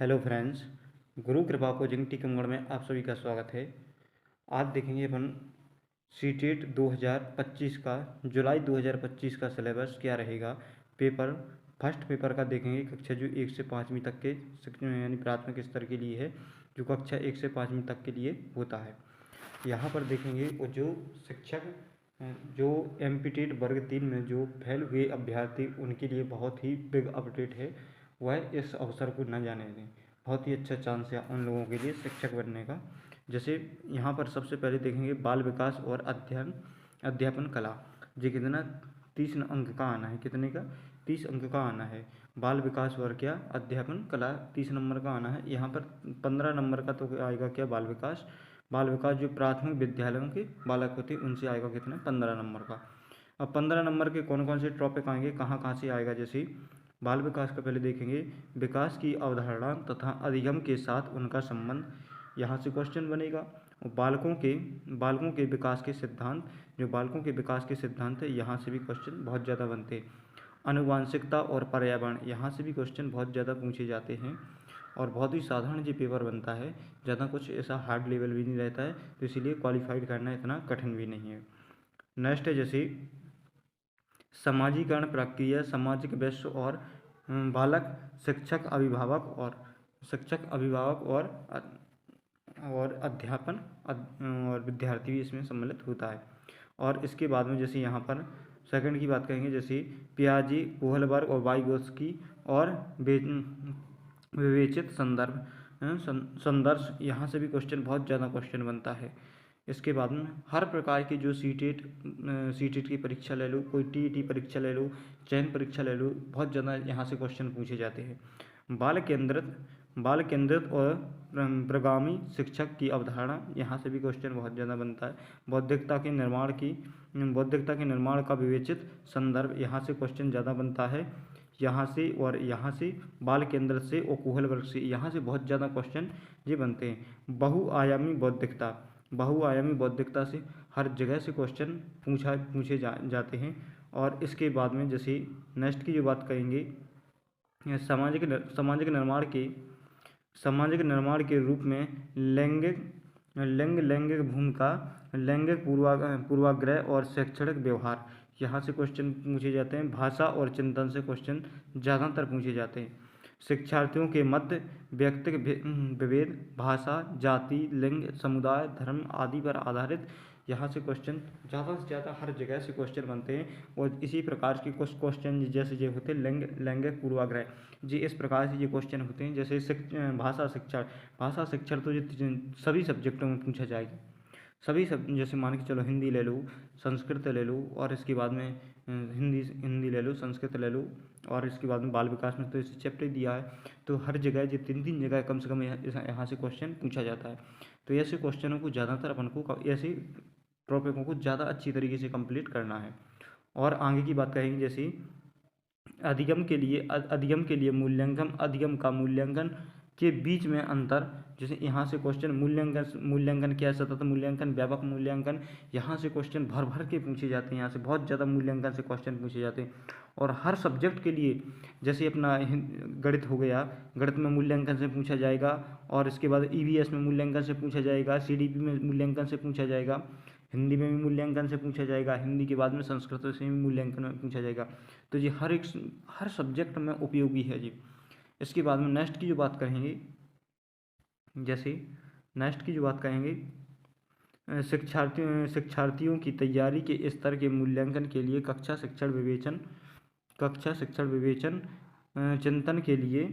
Hello friends, गुरु कृपा coaching Tikamgarh में आप सभी का स्वागत है। आज देखेंगे अपन सीटेट 2025 का जुलाई 2025 का सिलेबस क्या रहेगा। पेपर फर्स्ट पेपर का देखेंगे कक्षा जो 1 से 5वीं तक के यानी प्राथमिक स्तर के लिए है, जो कक्षा 1 से 5वीं तक के लिए होता है। यहाँ पर देखेंगे वो जो शिक्षक जो एमपीटेड वर्ग 3 में जो फेल हुए अभ्यर्थी उनके लिए बहुत ही बिग अपडेट है। वह इस अवसर को न जाने दें। बहुत ही अच्छा चांस है उन लोगों के लिए शिक्षक बनने का। जैसे यहाँ पर सबसे पहले देखेंगे बाल विकास और अध्यापन कला। जी कितना 30 अंक का आना है, कितने का 30 अंक का आना है। बाल विकास और क्या अध्यापन कला 30 नंबर का आना है। यहाँ पर 15 नंबर का तो आएगा क्या बाल विकास जो प्राथमिक विद्यालयों के बालक होते हैं उनसे आएगा कितना 15 नंबर का। अब 15 नंबर के कौन कौन से टॉपिक आएंगे, कहाँ कहाँ से आएगा। जैसे बाल विकास का पहले देखेंगे विकास की अवधारणा तथा अधिगम के साथ उनका संबंध, यहाँ से क्वेश्चन बनेगा। और बालकों के विकास के सिद्धांत, जो बालकों के विकास के सिद्धांत है यहाँ से भी क्वेश्चन बहुत ज़्यादा बनते हैं। आनुवांशिकता और पर्यावरण, यहाँ से भी क्वेश्चन बहुत ज़्यादा पूछे जाते हैं और बहुत ही साधारण जो पेपर बनता है, ज़्यादा कुछ ऐसा हार्ड लेवल भी नहीं रहता है, तो इसीलिए क्वालिफाइड करना इतना कठिन भी नहीं है। नेक्स्ट है जैसे समाजीकरण प्रक्रिया, सामाजिक विश्व और बालक शिक्षक अभिभावक और अध्यापन और विद्यार्थी भी इसमें सम्मिलित होता है। और इसके बाद में जैसे यहाँ पर सेकंड की बात करेंगे, जैसे पियाजे, कोहलबर्ग और वाइगोत्स्की और विवेचित संदर्भ, यहाँ से भी क्वेश्चन बहुत ज़्यादा क्वेश्चन बनता है। इसके बाद में हर प्रकार की जो सीटेट की परीक्षा ले लो, कोई टीईटी परीक्षा ले लो, चयन परीक्षा ले लो, बहुत ज़्यादा यहाँ से क्वेश्चन पूछे जाते हैं। बाल केंद्रित और प्रगामी शिक्षक की अवधारणा, यहाँ से भी क्वेश्चन बहुत ज़्यादा बनता है। बौद्धिकता के निर्माण का विवेचित संदर्भ, यहाँ से क्वेश्चन ज़्यादा बनता है। यहाँ से बाल केंद्र से और कोहलबर्ग से, यहाँ से बहुत ज़्यादा क्वेश्चन ये बनते हैं। बहुआयामी बौद्धिकता से हर जगह से क्वेश्चन पूछे जाते हैं। और इसके बाद में जैसे नेक्स्ट की जो बात करेंगे, सामाजिक निर्माण के रूप में लैंगिक भूमिका, लैंगिक पूर्वाग्रह और शैक्षणिक व्यवहार, यहाँ से क्वेश्चन पूछे जाते हैं। भाषा और चिंतन से क्वेश्चन ज़्यादातर पूछे जाते हैं। शिक्षार्थियों के मध्य व्यक्तिगत विभेद, भाषा, जाति, लिंग, समुदाय, धर्म आदि पर आधारित, यहाँ से क्वेश्चन ज़्यादा से ज़्यादा हर जगह से क्वेश्चन बनते हैं। और इसी प्रकार के कुछ क्वेश्चन जैसे ये होते हैं लैंगिक पूर्वाग्रह, जी इस प्रकार से ये क्वेश्चन होते हैं। जैसे भाषा शिक्षण तो ये सभी सब्जेक्टों में पूछा जाएगा। जैसे मान के चलो हिंदी ले लो, संस्कृत ले लो, और इसके बाद में हिंदी ले लो, संस्कृत ले लो, और इसके बाद में बाल विकास में तो इसे चैप्टर दिया है। तो हर जगह ये 3 जगह कम से कम यहाँ से क्वेश्चन पूछा जाता है। तो ऐसे क्वेश्चनों को ज़्यादातर अपन को ऐसे टॉपिकों को ज़्यादा अच्छी तरीके से कंप्लीट करना है। और आगे की बात करेंगे, जैसे अधिगम के लिए अधिगम का मूल्यांकन के बीच में अंतर, जैसे यहाँ से क्वेश्चन मूल्यांकन क्या है, सतत मूल्यांकन, व्यापक मूल्यांकन, यहाँ से क्वेश्चन भर के पूछे जाते हैं। यहाँ से बहुत ज़्यादा मूल्यांकन से क्वेश्चन पूछे जाते हैं। और हर सब्जेक्ट के लिए, जैसे अपना गणित हो गया, गणित में मूल्यांकन से पूछा जाएगा, और इसके बाद ईवीएस में मूल्यांकन से पूछा जाएगा, सीडीपी में मूल्यांकन से पूछा जाएगा, हिंदी में भी मूल्यांकन से पूछा जाएगा, हिंदी के बाद में संस्कृत से भी मूल्यांकन में पूछा जाएगा। तो ये हर सब्जेक्ट में उपयोगी है जी। इसके बाद में नेक्स्ट की जो बात करेंगे, शिक्षार्थियों की तैयारी के स्तर के मूल्यांकन के लिए कक्षा शिक्षण विवेचन चिंतन के लिए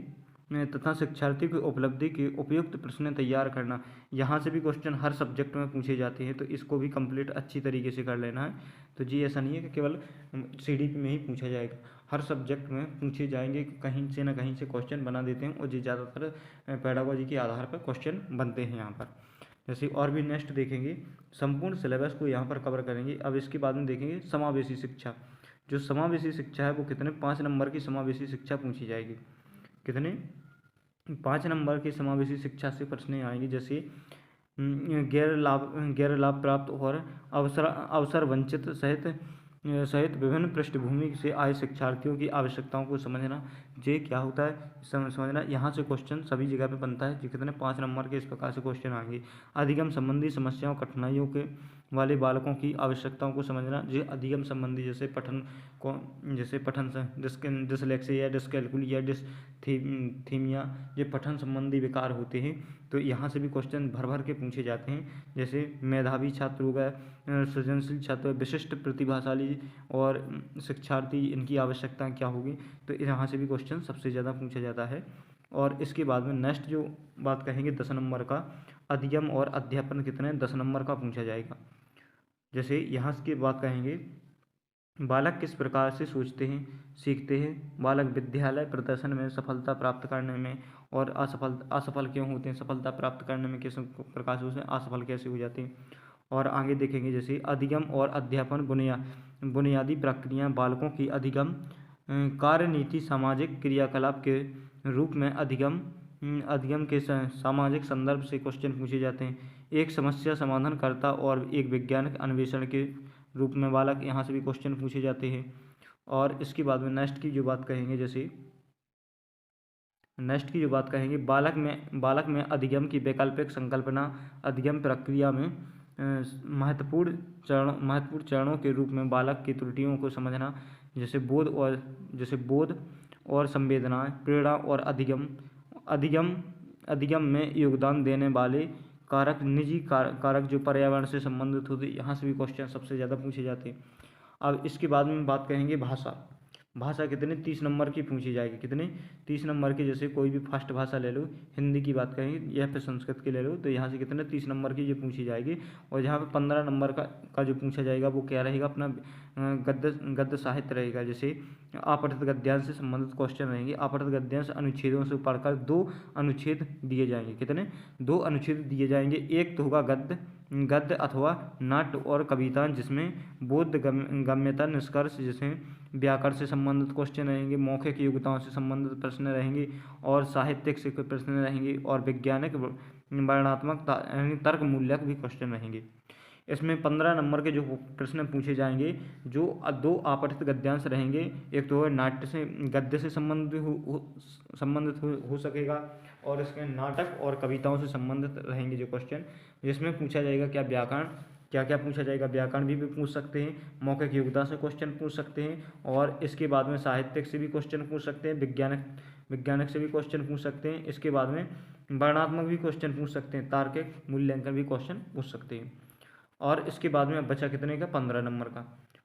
तथा शिक्षार्थी की उपलब्धि के उपयुक्त प्रश्न तैयार करना, यहाँ से भी क्वेश्चन हर सब्जेक्ट में पूछे जाते हैं। तो इसको भी कंप्लीट अच्छी तरीके से कर लेना है। तो जी ऐसा नहीं है कि केवल सीडीपी में ही पूछा जाएगा, हर सब्जेक्ट में पूछे जाएंगे, कहीं से ना कहीं से क्वेश्चन बना देते हैं। और जी ज़्यादातर पेडागोजी के आधार पर क्वेश्चन बनते हैं यहाँ पर। जैसे और भी नेक्स्ट देखेंगे, संपूर्ण सिलेबस को यहाँ पर कवर करेंगे। अब इसके बाद में देखेंगे समावेशी शिक्षा। जो समावेशी शिक्षा है वो कितने 5 नंबर की समावेशी शिक्षा पूछी जाएगी। कितने 5 नंबर की समावेशी शिक्षा से प्रश्न आएंगे। जैसे गैर लाभ प्राप्त और अवसर वंचित सहित सहित विभिन्न पृष्ठभूमि से आए शिक्षार्थियों की आवश्यकताओं को समझना। ये क्या होता है समझना। यहाँ से क्वेश्चन सभी जगह पे बनता है। जो कितने 5 नंबर के इस प्रकार से क्वेश्चन आएंगे। अधिगम संबंधी समस्याओं कठिनाइयों के वाले बालकों की आवश्यकताओं को समझना। ये अधिगम संबंधी जैसे पठन डिसलेक्सिया, डिसकैलकुलिया, डिसथीमिया, ये पठन संबंधी विकार होते हैं। तो यहाँ से भी क्वेश्चन भर भर के पूछे जाते हैं। जैसे मेधावी छात्र हो गए, सृजनशील छात्र, विशिष्ट प्रतिभाशाली और शिक्षार्थी, इनकी आवश्यकता क्या होगी। तो यहाँ से भी क्वेश्चन सबसे ज़्यादा पूछा जाता है। और इसके बाद में नेक्स्ट जो बात कहेंगे 10 नंबर का, अधिगम और अध्यापन कितने 10 नंबर का पूछा जाएगा। जैसे यहाँ की बात कहेंगे, बालक किस प्रकार से सोचते हैं, सीखते हैं। बालक विद्यालय प्रदर्शन में सफलता प्राप्त करने में और असफल क्यों होते हैं, सफलता प्राप्त करने में किस प्रकार से असफल कैसे हो जाते हैं। और आगे देखेंगे जैसे अधिगम और अध्यापन बुनियादी प्रक्रिया। बालकों की अधिगम कार्यनीति सामाजिक क्रियाकलाप के रूप में अधिगम के सामाजिक संदर्भ से क्वेश्चन पूछे जाते हैं। एक समस्या समाधानकर्ता और एक वैज्ञानिक अन्वेषण के रूप में बालक, यहाँ से भी क्वेश्चन पूछे जाते हैं। और इसके बाद में नेक्स्ट की जो बात कहेंगे, जैसे नेक्स्ट की जो बात कहेंगे, बालक में अधिगम की वैकल्पिक संकल्पना। अधिगम प्रक्रिया में महत्वपूर्ण चरणों के रूप में बालक की त्रुटियों को समझना। जैसे बोध और संवेदनाएं, प्रेरणा और अधिगम में योगदान देने वाले कारक, निजी कारक जो पर्यावरण से संबंधित होते, यहाँ से भी क्वेश्चन सबसे ज़्यादा पूछे जाते हैं। अब इसके बाद में बात कहेंगे भाषा कितने 30 नंबर की पूछी जाएगी। कितने 30 नंबर की। जैसे कोई भी फर्स्ट भाषा ले लो, हिंदी की बात करेंगे या फिर संस्कृत की ले लो, तो यहाँ से कितने 30 नंबर की ये पूछी जाएगी। और यहाँ पे 15 नंबर का जो पूछा जाएगा वो क्या रहेगा, अपना गद्य साहित्य रहेगा। जैसे अपठित गद्यांश से संबंधित क्वेश्चन रहेंगे। अपठित गद्यांश अनुच्छेदों से पढ़कर 2 अनुच्छेद दिए जाएंगे। कितने 2 अनुच्छेद दिए जाएंगे। एक तो होगा गद्य अथवा नाट्य और कविता, जिसमें बोध गम्यता निष्कर्ष, जिसमें व्याकरण से संबंधित क्वेश्चन रहेंगे। मौखिक योग्यताओं से संबंधित प्रश्न रहेंगे और साहित्यिक से प्रश्न रहेंगे और वैज्ञानिक वर्णनात्मक तर्क मूल्यक भी क्वेश्चन रहेंगे। इसमें 15 नंबर के जो प्रश्न पूछे जाएंगे, जो 2 अपठित गद्यांश रहेंगे। एक तो नाट्य से गद्य से संबंधित हो सकेगा और इसके नाटक और कविताओं से संबंधित रहेंगे जो क्वेश्चन, जिसमें पूछा जाएगा क्या पूछा जाएगा। व्याकरण भी पूछ सकते हैं, मौखिक योग्यता से क्वेश्चन पूछ सकते हैं और इसके बाद में साहित्यिक से भी क्वेश्चन पूछ सकते हैं, वैज्ञानिक से भी क्वेश्चन पूछ सकते हैं। इसके बाद में वर्णनात्मक भी क्वेश्चन पूछ सकते हैं, तार्किक मूल्यांकन भी क्वेश्चन पूछ सकते हैं। और इसके बाद में बचा कितने का 15 नंबर का।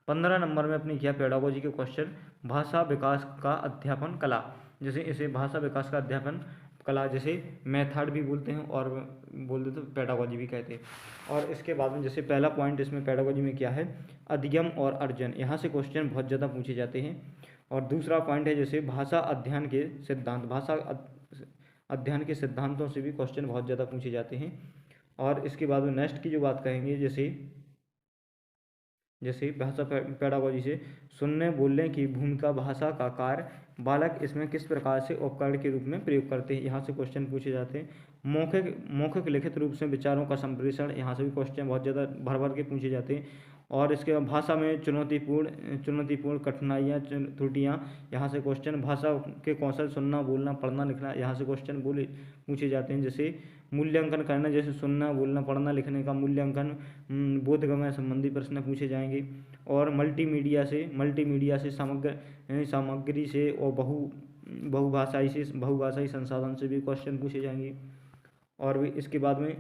15 नंबर में अपनी क्या पेडागोजी के क्वेश्चन, भाषा विकास का अध्यापन कला। जैसे इसे भाषा विकास का अध्यापन कला, जैसे मेथड भी बोलते हैं और बोल देते तो पेडागोजी भी कहते हैं। और इसके बाद में जैसे पहला पॉइंट इसमें पेडागोजी में क्या है, अधिगम और अर्जन, यहाँ से क्वेश्चन बहुत ज़्यादा पूछे जाते हैं। और दूसरा पॉइंट है जैसे भाषा अध्ययन के सिद्धांत, भाषा अध्ययन के सिद्धांतों से भी क्वेश्चन बहुत ज़्यादा पूछे जाते हैं। और इसके बाद में नेक्स्ट की जो बात कहेंगे, जैसे भाषा पेडागोजी से सुनने बोलने की भूमिका, भाषा का कार्य, बालक इसमें किस प्रकार से उपकरण के रूप में प्रयोग करते हैं, यहाँ से क्वेश्चन पूछे जाते हैं। मौखिक लिखित रूप से विचारों का संप्रेषण, यहाँ से भी क्वेश्चन बहुत ज़्यादा भर भर के पूछे जाते हैं। और इसके बाद भाषा में चुनौतीपूर्ण कठिनाइयाँ, त्रुटियाँ, यहाँ से क्वेश्चन। भाषा के कौशल, सुनना बोलना पढ़ना लिखना, यहाँ से क्वेश्चन पूछे जाते हैं। जैसे मूल्यांकन करना, जैसे सुनना बोलना पढ़ना लिखने का मूल्यांकन, बोधगम्य संबंधी प्रश्न पूछे जाएंगे। और मल्टीमीडिया से सामग्री से और बहुभाषाई संसाधन से भी क्वेश्चन पूछे जाएंगे। और भी इसके बाद में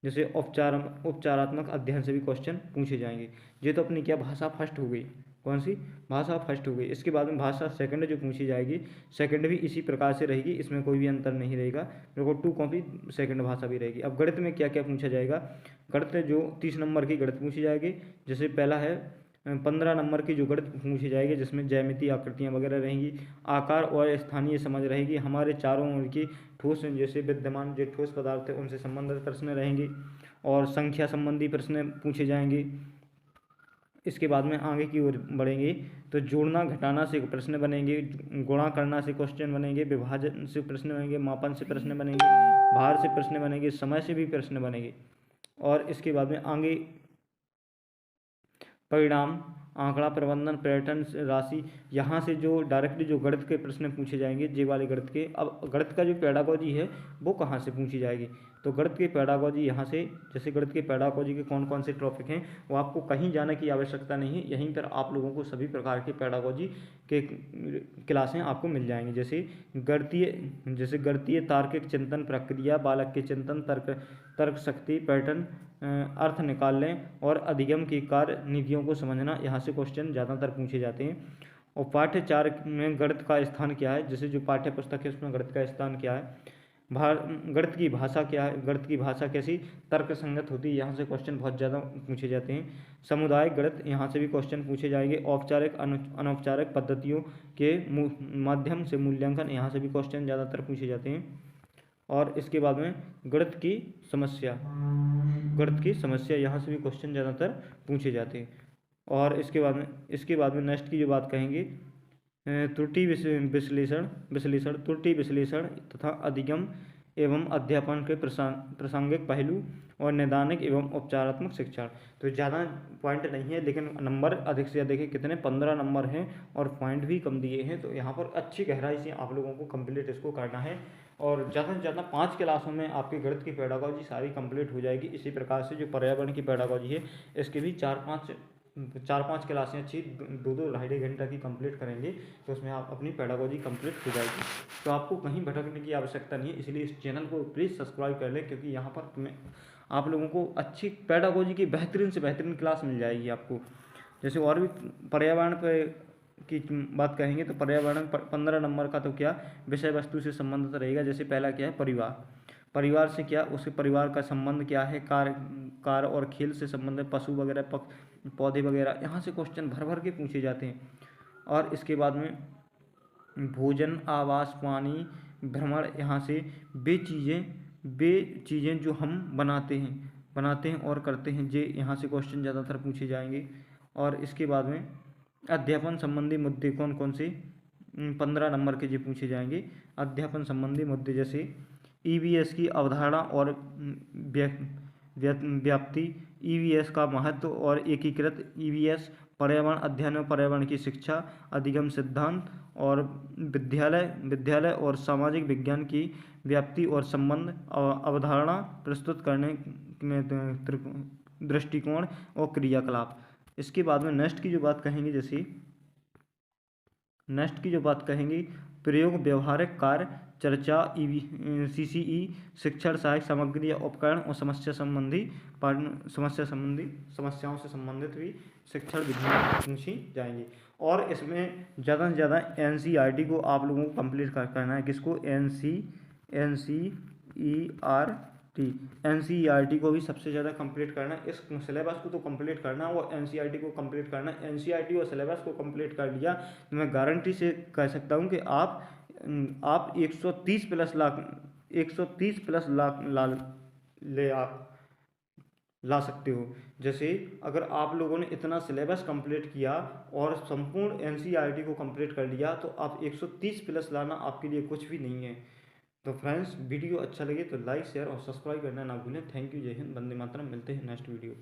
जैसे उपचारात्मक अध्ययन से भी क्वेश्चन पूछे जाएंगे। ये तो अपनी क्या भाषा फर्स्ट हो गई, कौन सी भाषा फर्स्ट हो गई। इसके बाद में भाषा सेकंड जो पूछी जाएगी, सेकंड भी इसी प्रकार से रहेगी, इसमें कोई भी अंतर नहीं रहेगा। देखो 2 कॉपी सेकंड भाषा भी रहेगी। अब गणित में क्या क्या पूछा जाएगा, गणित जो 30 नंबर की गणित पूछी जाएगी। जैसे पहला है 15 नंबर की जो गणित पूछी जाएगी, जिसमें ज्यामिति आकृतियाँ वगैरह रहेंगी, आकार और स्थानीय समझ रहेगी, हमारे चारों ओर की ठोस जैसे विद्यमान जो ठोस पदार्थ है उनसे संबंधित प्रश्न रहेंगे और संख्या संबंधी प्रश्न पूछे जाएंगे। इसके बाद में आगे की ओर बढ़ेंगे तो जोड़ना घटाना से प्रश्न बनेंगे, गुणा करना से क्वेश्चन बनेंगे, विभाजन से प्रश्न बनेंगे, मापन से प्रश्न बनेंगे, भार से प्रश्न बनेंगे, समय से भी प्रश्न बनेंगे। और इसके बाद में आगे परिणाम आंकड़ा प्रबंधन, पर्यटन, राशि, यहाँ से जो डायरेक्टली जो गणित के प्रश्न पूछे जाएंगे, जे वाले गणित के। अब गणित का जो पेडागोजी है वो कहाँ से पूछी जाएगी, तो गणित की पेडागोजी यहाँ से, जैसे गणित की पेडागोजी के कौन कौन से टॉपिक हैं, वो आपको कहीं जाने की आवश्यकता नहीं है, यहीं पर आप लोगों को सभी प्रकार की पेडागोजी के क्लासें आपको मिल जाएंगी। जैसे गणितीय तार्किक चिंतन प्रक्रिया, बालक के चिंतन, तर्क शक्ति, पैटर्न, अर्थ निकाल लें और अधिगम की कार्य निधियों को समझना, यहाँ से क्वेश्चन ज़्यादातर पूछे जाते हैं। और पाठ्य 4 में गणित का स्थान क्या है, जैसे जो पाठ्य पुस्तक है उसमें गणित का स्थान क्या है। गणित की भाषा क्या है, गणित की भाषा कैसी तर्क संगत होती है, यहाँ से क्वेश्चन बहुत ज़्यादा पूछे जाते हैं। सामुदायिक गणित, यहाँ से भी क्वेश्चन पूछे जाएंगे। औपचारिक अनौपचारिक पद्धतियों के माध्यम से मूल्यांकन, यहाँ से भी क्वेश्चन ज़्यादातर पूछे जाते हैं। और इसके बाद में गणित की समस्या यहाँ से भी क्वेश्चन ज़्यादातर पूछे जाते हैं। और इसके बाद में नेक्स्ट की जो बात कहेंगे, त्रुटि विश्लेषण तथा अधिगम एवं अध्यापन के प्रासंगिक पहलू और नैदानिक एवं उपचारात्मक शिक्षण। तो ज़्यादा पॉइंट नहीं है, लेकिन नंबर अधिक से अधिक है, कितने 15 नंबर हैं और पॉइंट भी कम दिए हैं। तो यहाँ पर अच्छी गहराई से आप लोगों को कंप्लीट इसको करना है और ज़्यादा से ज़्यादा 5 क्लासों में आपकी गणित की पेडागोजी सारी कंप्लीट हो जाएगी। इसी प्रकार से जो पर्यावरण की पेडागोजी है इसके भी 4-5 क्लासें अच्छी 2-2 ढाई घंटा की कंप्लीट करेंगे तो उसमें आप अपनी पेडागोजी कंप्लीट हो जाएगी। तो आपको कहीं भटकने की आवश्यकता नहीं है, इसलिए इस चैनल को प्लीज़ सब्सक्राइब कर लें, क्योंकि यहाँ पर आप लोगों को अच्छी पेडागोजी की बेहतरीन से बेहतरीन क्लास मिल जाएगी आपको। जैसे और भी पर्यावरण की बात कहेंगे तो पर्यावरण 15 नंबर का तो क्या विषय वस्तु से संबंधित रहेगा। जैसे पहला क्या है, परिवार से क्या, उसके परिवार का संबंध क्या है, कार और खेल से संबंधित, पशु वगैरह, पौधे वगैरह, यहाँ से क्वेश्चन भर भर के पूछे जाते हैं। और इसके बाद में भोजन, आवास, पानी, भ्रमण, यहाँ से वे चीज़ें जो हम बनाते हैं और करते हैं, ये यहाँ से क्वेश्चन ज़्यादातर पूछे जाएंगे। और इसके बाद में अध्यापन संबंधी मुद्दे कौन कौन से 15 नंबर के ये पूछे जाएंगे। अध्यापन संबंधी मुद्दे जैसे ईवीएस की अवधारणा और व्याप्ति, ईवीएस का महत्व और एकीकृत ईवीएस, पर्यावरण अध्ययन और पर्यावरण की शिक्षा, अधिगम सिद्धांत और विद्यालय और सामाजिक विज्ञान की व्याप्ति और संबंध, अवधारणा प्रस्तुत करने में दृष्टिकोण और क्रियाकलाप। इसके बाद में नेक्स्ट की जो बात कहेंगे प्रयोग, व्यवहारिक कार्य, चर्चा, सीसीई, शिक्षण सहायक सामग्री या उपकरण और समस्याओं से संबंधित भी शिक्षण विधियाँ पूछी जाएंगी। और इसमें ज़्यादा से ज़्यादा एनसीईआरटी को आप लोगों को कंप्लीट करना है। किसको? एनसीईआरटी को भी सबसे ज़्यादा कंप्लीट करना है। इस सिलेबस को तो कंप्लीट करना है, वो एनसीईआरटी को कंप्लीट करना है। एनसीईआरटी और सिलेबस को कंप्लीट कर लिया तो मैं गारंटी से कह सकता हूँ कि आप 130 प्लस लाख ला सकते हो। जैसे अगर आप लोगों ने इतना सिलेबस कंप्लीट किया और संपूर्ण एनसीईआरटी को कंप्लीट कर लिया तो आप 130 प्लस लाना आपके लिए कुछ भी नहीं है। तो फ्रेंड्स, वीडियो अच्छा लगे तो लाइक, शेयर और सब्सक्राइब करना ना भूलें। थैंक यू, जय हिंद, वंदे मातरम। मिलते हैं नेक्स्ट वीडियो।